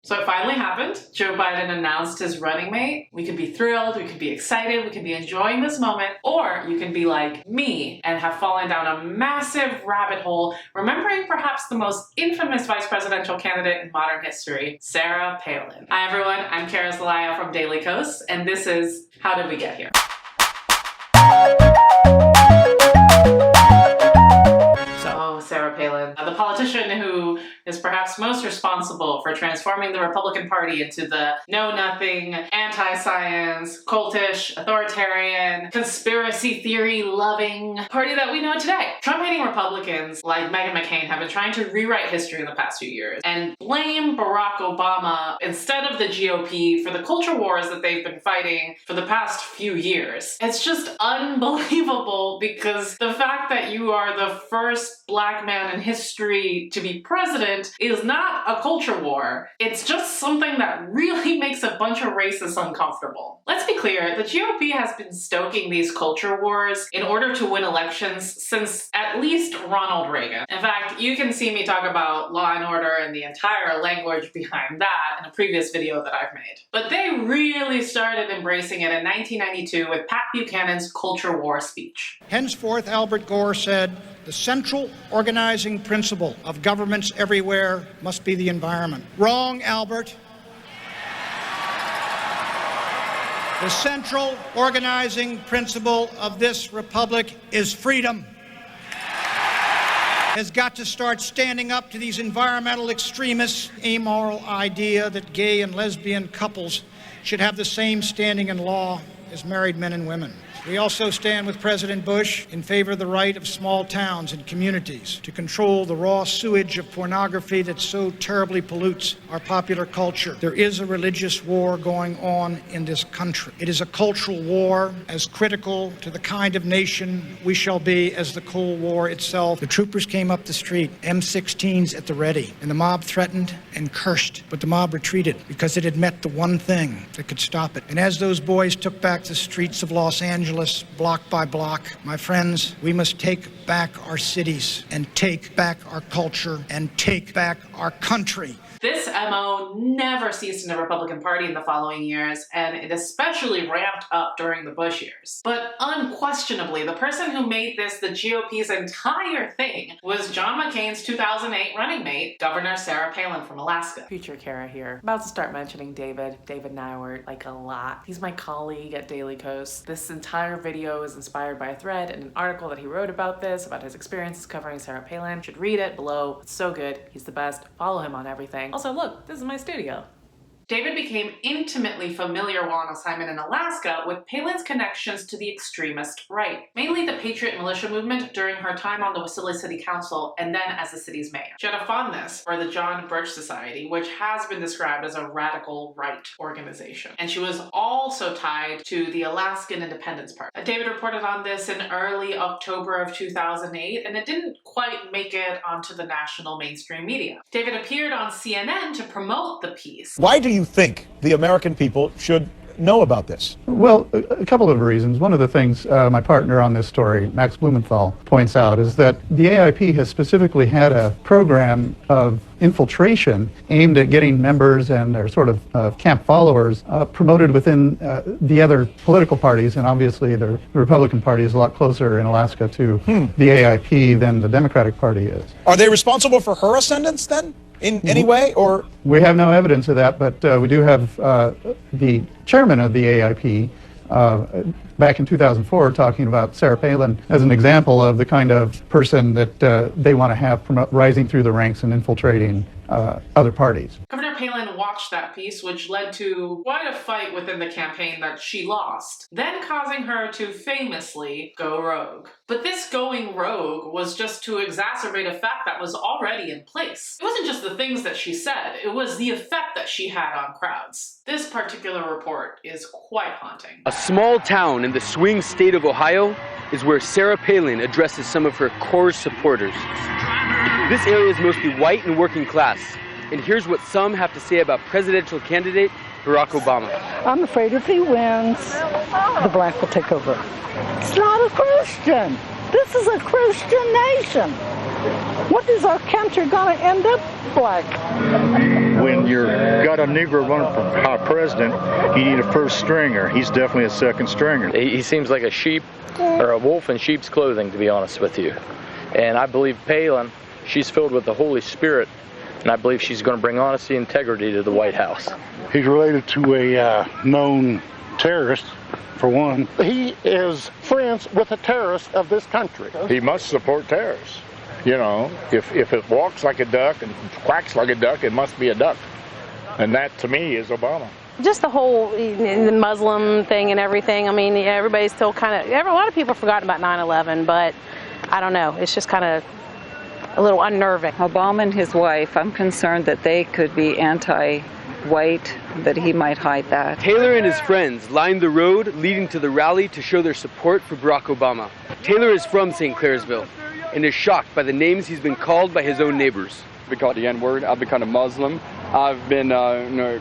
So it finally happened. Joe Biden announced his running mate. We could be thrilled, we could be excited, we could be enjoying this moment, or you can be like me and have fallen down a massive rabbit hole, remembering perhaps the most infamous vice presidential candidate in modern history, Sarah Palin. Hi everyone, I'm Kara Zelaya from Daily Kos, and this is How Did We Get Here? Sarah Palin, the politician who is perhaps most responsible for transforming the Republican Party into the know-nothing, anti-science, cultish, authoritarian, conspiracy theory-loving party that we know today. Trump-hating Republicans like Meghan McCain have been trying to rewrite history in the past few years and blame Barack Obama instead of the GOP for the culture wars that they've been fighting for the past few years. It's just unbelievable because the fact that you are the first Black man in history to be president is not a culture war. It's just something that really makes a bunch of racists uncomfortable. Let's be clear, the GOP has been stoking these culture wars in order to win elections since at least Ronald Reagan. In fact, you can see me talk about law and order and the entire language behind that in a previous video that I've made. But they really started embracing it in 1992 with Pat Buchanan's culture war speech. Henceforth, Albert Gore said, the central organizing principle of governments everywhere must be the environment. Wrong, Albert. The central organizing principle of this republic is freedom. Has got to start standing up to these environmental extremists' amoral idea that gay and lesbian couples should have the same standing in law as married men and women. We also stand with President Bush in favor of the right of small towns and communities to control the raw sewage of pornography that so terribly pollutes our popular culture. There is a religious war going on in this country. It is a cultural war as critical to the kind of nation we shall be as the Cold War itself. The troopers came up the street, M16s at the ready, and the mob threatened and cursed, but the mob retreated because it had met the one thing that could stop it. And as those boys took back the streets of Los Angeles, block by block, my friends, we must take back our cities and take back our culture and take back our country. This MO never ceased in the Republican Party in the following years, and it especially ramped up during the Bush years. But unquestionably, the person who made this the GOP's entire thing was John McCain's 2008 running mate, Governor Sarah Palin from Alaska. Future Kara here. About to start mentioning David Neiwert like a lot. He's my colleague at Daily Kos. This entire video is inspired by a thread and an article that he wrote about this, about his experiences covering Sarah Palin. You should read it below. It's so good. He's the best. Follow him on everything. Also, look, this is my studio. David became intimately familiar while on assignment in Alaska with Palin's connections to the extremist right, mainly the Patriot Militia movement during her time on the Wasilla City Council and then as the city's mayor. She had a fondness for the John Birch Society, which has been described as a radical right organization. And she was also tied to the Alaskan Independence Party. David reported on this in early October of 2008, and it didn't quite make it onto the national mainstream media. David appeared on CNN to promote the piece. Why do you think the American people should know about this? Well, a couple of reasons. One of the things my partner on this story, Max Blumenthal, points out is that the AIP has specifically had a program of infiltration aimed at getting members and their sort of camp followers promoted within the other political parties, and obviously the Republican Party is a lot closer in Alaska to the AIP than the Democratic Party is. Are they responsible for her ascendance then? In any way, or? We have no evidence of that, but we do have the chairman of the AIP back in 2004 talking about Sarah Palin as an example of the kind of person that they want to have rising through the ranks and infiltrating other parties. Governor Palin watched that piece, which led to quite a fight within the campaign that she lost, then causing her to famously go rogue. But this going rogue was just to exacerbate a fact that was already in place. It wasn't just the things that she said, it was the effect that she had on crowds. This particular report is quite haunting. A small town in the swing state of Ohio is where Sarah Palin addresses some of her core supporters. This area is mostly white and working class, and here's what some have to say about presidential candidate Barack Obama. I'm afraid if he wins, the black will take over. It's not a Christian. This is a Christian nation. What is our country going to end up like? when you've got a Negro running for president, you need a first stringer. He's definitely a second stringer. He seems like a sheep or a wolf in sheep's clothing, to be honest with you. And I believe Palin, she's filled with the Holy Spirit, and I believe she's going to bring honesty and integrity to the White House. He's related to a known terrorist, for one. He is friends with a terrorist of this country. He must support terrorists. You know, if it walks like a duck and quacks like a duck, it must be a duck. And that, to me, is Obama. Just the whole the Muslim thing and everything. I mean, everybody's still kind of, a lot of people have forgotten about 9/11, but I don't know. It's just kind of a little unnerving. Obama and his wife, I'm concerned that they could be anti-white, that he might hide that. Taylor and his friends lined the road leading to the rally to show their support for Barack Obama. Taylor is from St. Clairsville and is shocked by the names he's been called by his own neighbors. I've been called the N-word. I've been called a Muslim. I've been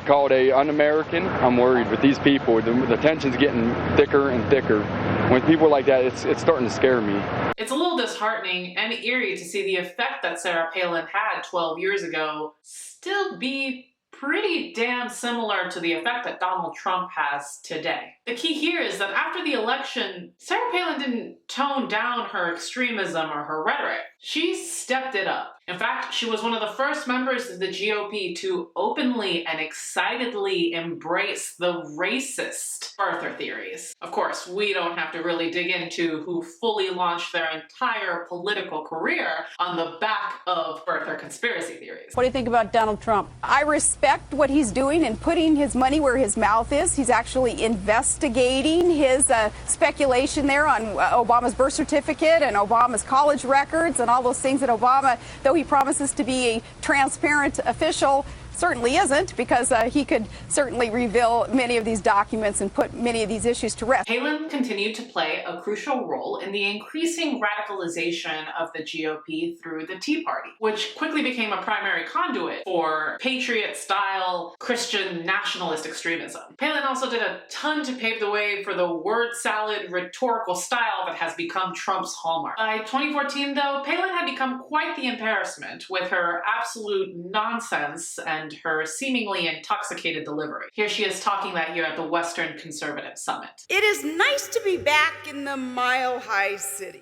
called a un-American. I'm worried with these people. The tension's getting thicker and thicker. When people like that, it's starting to scare me. It's a little disheartening and eerie to see the effect that Sarah Palin had 12 years ago still be pretty damn similar to the effect that Donald Trump has today. The key here is that after the election, Sarah Palin didn't tone down her extremism or her rhetoric. She stepped it up. In fact, she was one of the first members of the GOP to openly and excitedly embrace the racist birther theories. Of course, we don't have to really dig into who fully launched their entire political career on the back of birther conspiracy theories. What do you think about Donald Trump? I respect what he's doing and putting his money where his mouth is. He's actually investigating his speculation there on Obama's birth certificate and Obama's college records and all those things that Obama, though he promises to be a transparent official, certainly isn't, because he could certainly reveal many of these documents and put many of these issues to rest. Palin continued to play a crucial role in the increasing radicalization of the GOP through the Tea Party, which quickly became a primary conduit for patriot-style Christian nationalist extremism. Palin also did a ton to pave the way for the word salad rhetorical style that has become Trump's hallmark. By 2014, though, Palin had become quite the embarrassment with her absolute nonsense and her seemingly intoxicated delivery. Here she is talking that year at the Western Conservative Summit. It is nice to be back in the Mile High City.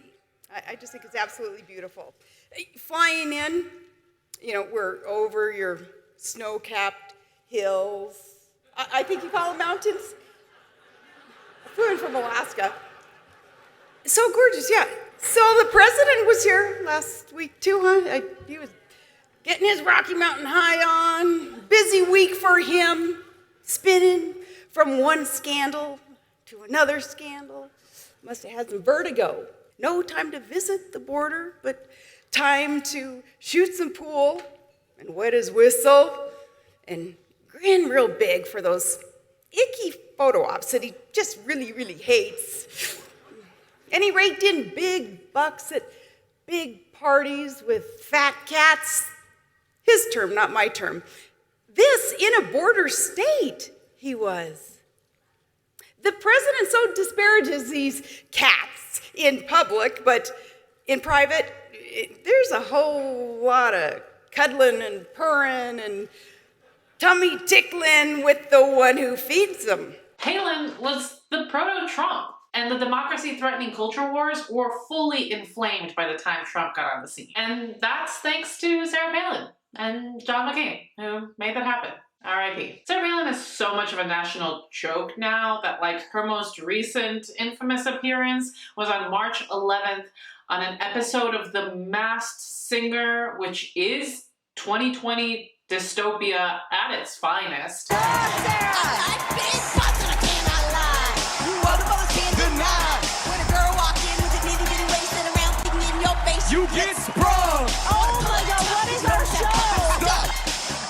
I just think it's absolutely beautiful. Flying in, we're over your snow-capped hills. I think you call them mountains. I flew in from Alaska. So gorgeous, yeah. So the president was here last week too, huh? He was getting his Rocky Mountain High on. Busy week for him. Spinning from one scandal to another scandal. Must have had some vertigo. No time to visit the border, but time to shoot some pool and wet his whistle and grin real big for those icky photo ops that he just really, really hates. And he raked in big bucks at big parties with fat cats. His term, not my term. This in a border state, he was. The president so disparages these cats in public, but in private, there's a whole lot of cuddling and purring and tummy tickling with the one who feeds them. Palin was the Proto-Trump, and the democracy-threatening culture wars were fully inflamed by the time Trump got on the scene. And that's thanks to Sarah Palin and John McCain, who made that happen. R.I.P. Sarah Palin is so much of a national joke now that, her most recent infamous appearance was on March 11th on an episode of The Masked Singer, which is 2020 dystopia at its finest. You get sprung! Oh my God, what is our show?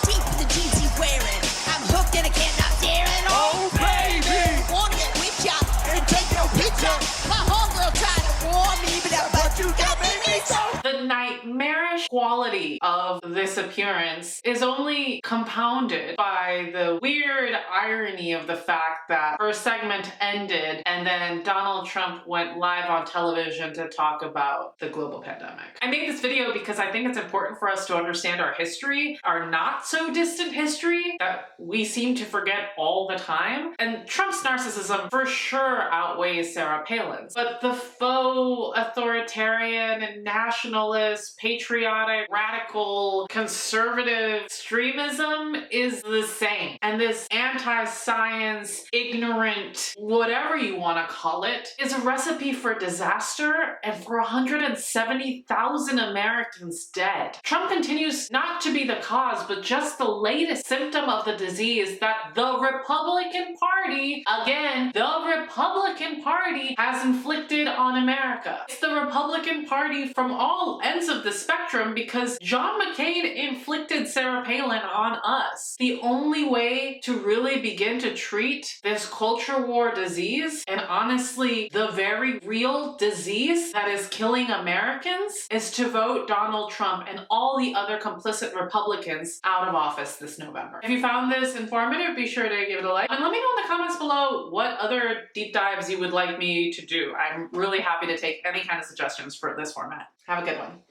Deep in the jeans he's wearing, I'm hooked and I cannot stare at all. Oh baby! Wanna get with ya and take your picture. My homegirl tried to warn me, but you got me so. The nightmarish quality of the this appearance is only compounded by the weird irony of the fact that her segment ended and then Donald Trump went live on television to talk about the global pandemic. I made this video because I think it's important for us to understand our history, our not so distant history that we seem to forget all the time. And Trump's narcissism for sure outweighs Sarah Palin's, but the faux authoritarian and nationalist, patriotic, radical, conservative extremism is the same. And this anti-science, ignorant, whatever you want to call it, is a recipe for disaster and for 170,000 Americans dead. Trump continues not to be the cause, but just the latest symptom of the disease that the Republican Party, again, the Republican Party has inflicted on America. It's the Republican Party from all ends of the spectrum because John McCain inflicted Sarah Palin on us. The only way to really begin to treat this culture war disease, and honestly, the very real disease that is killing Americans, is to vote Donald Trump and all the other complicit Republicans out of office this November. If you found this informative, be sure to give it a like. And let me know in the comments below what other deep dives you would like me to do. I'm really happy to take any kind of suggestions for this format. Have a good one.